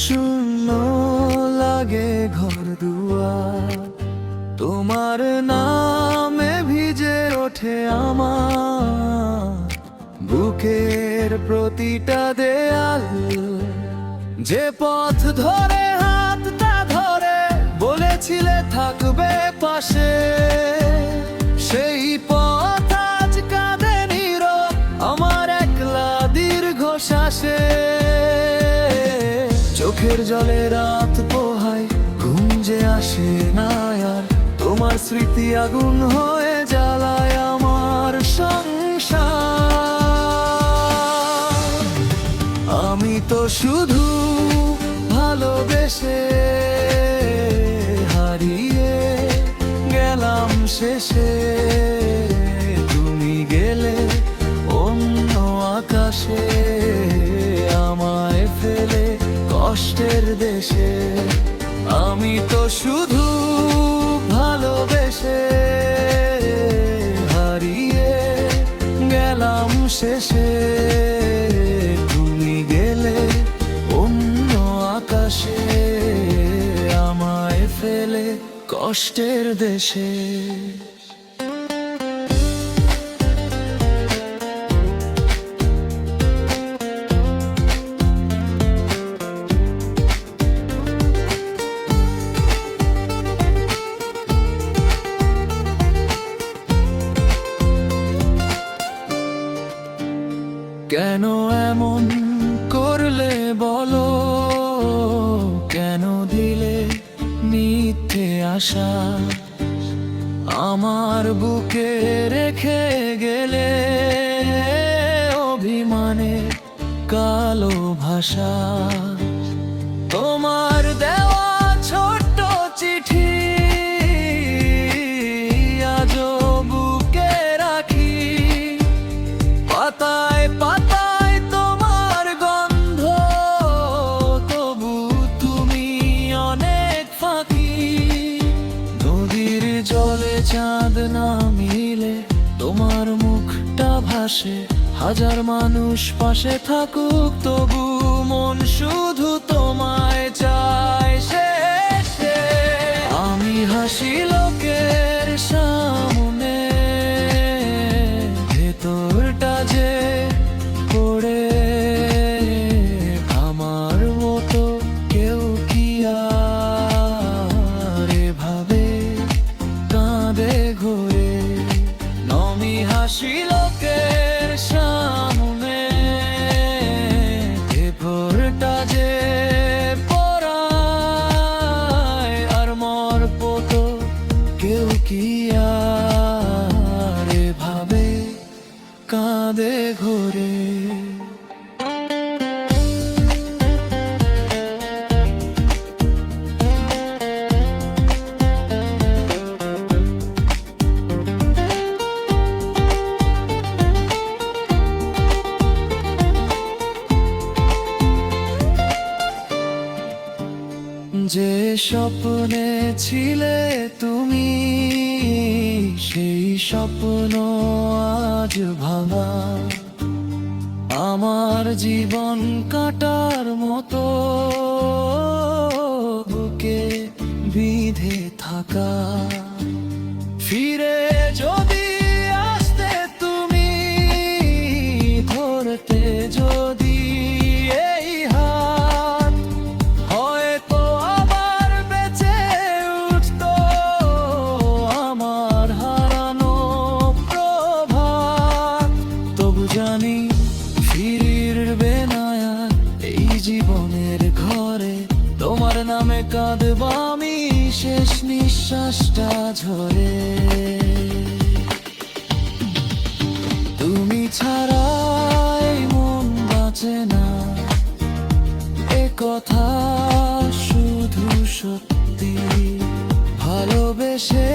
শূন্য লাগে ঘর দুয়ার, তোমার নামে ভিজে ওঠে আমার বুকের প্রতিটা দেয়াল। যে পথ ধরে হাতটা ধরে বলেছিলে থাকবে পাশে, সেই পথ আজ কাঁদে নীরব আমার একলা দীর্ঘশ্বাসে। চোখের জলে রাত পোহায়, ঘুম যে আসে না আর, তোমার স্মৃতি আগুন হয়ে জ্বালায় আমার সংসার। আমি তো শুধু ভালোবেসে হারিয়ে গেলাম শেষে, তুমি গেলে অন্য আকাশে আমায় ফেলে কষ্টের দেশে। আমি তো শুধু ভালোবেসে হারিয়ে গেলাম শেষে, তুমি গেলে অন্য আকাশে আমায় ফেলে কষ্টের দেশে। কেন এমন করলে বলো, কেন দিলে মিথ্যে আশা আমার বুকে রেখে গেলে অভিমানে কালো ভাষা। তোমার দেওয়া ছোট্ট চিঠি আজও বুকে রাখি, পাতায় পাতায় তোমার গন্ধ, তবু তুমি অনেক ফাঁকি। নদীর জলে চাঁদ না মিলে তোমার মুখটা ভাসে, হাজার মানুষ পাশে থাকুক তবু মন শুধু তোমায় চায় শেষে। আমি হাসি লোকের সামনে, ভেতরটা যে পড়ে আমার মতো কেউ কি আর এভাবে কাঁদে ঘুরে। নমি হাসি লোকের সামনে, ভেতরটা যে পড়ায় আর মর পতো কেউ কি আর এভাবে কাঁদে ঘোরে। যে স্বপ্নে ছিলে তুমি, সেই স্বপ্ন আজ ভাঙা আমার জীবন কাটার মতো বুকে বিঁধে থাকা। ফিরে যদি আসতে তুমি, ধরতে যদি এই হাত, হয়তো আবার বেঁচে উঠতো আমার হারানো প্রভাত। তবু জানি ফিরবে না আর এই জীবনের ঘরে, তোমার নামে কাঁদব আমি শেষ নিঃশ্বাসটা ঝরে। তুমি ছাড়াই মন বাঁচে না, এ কথা শুধু সত্যি। ভালোবেসে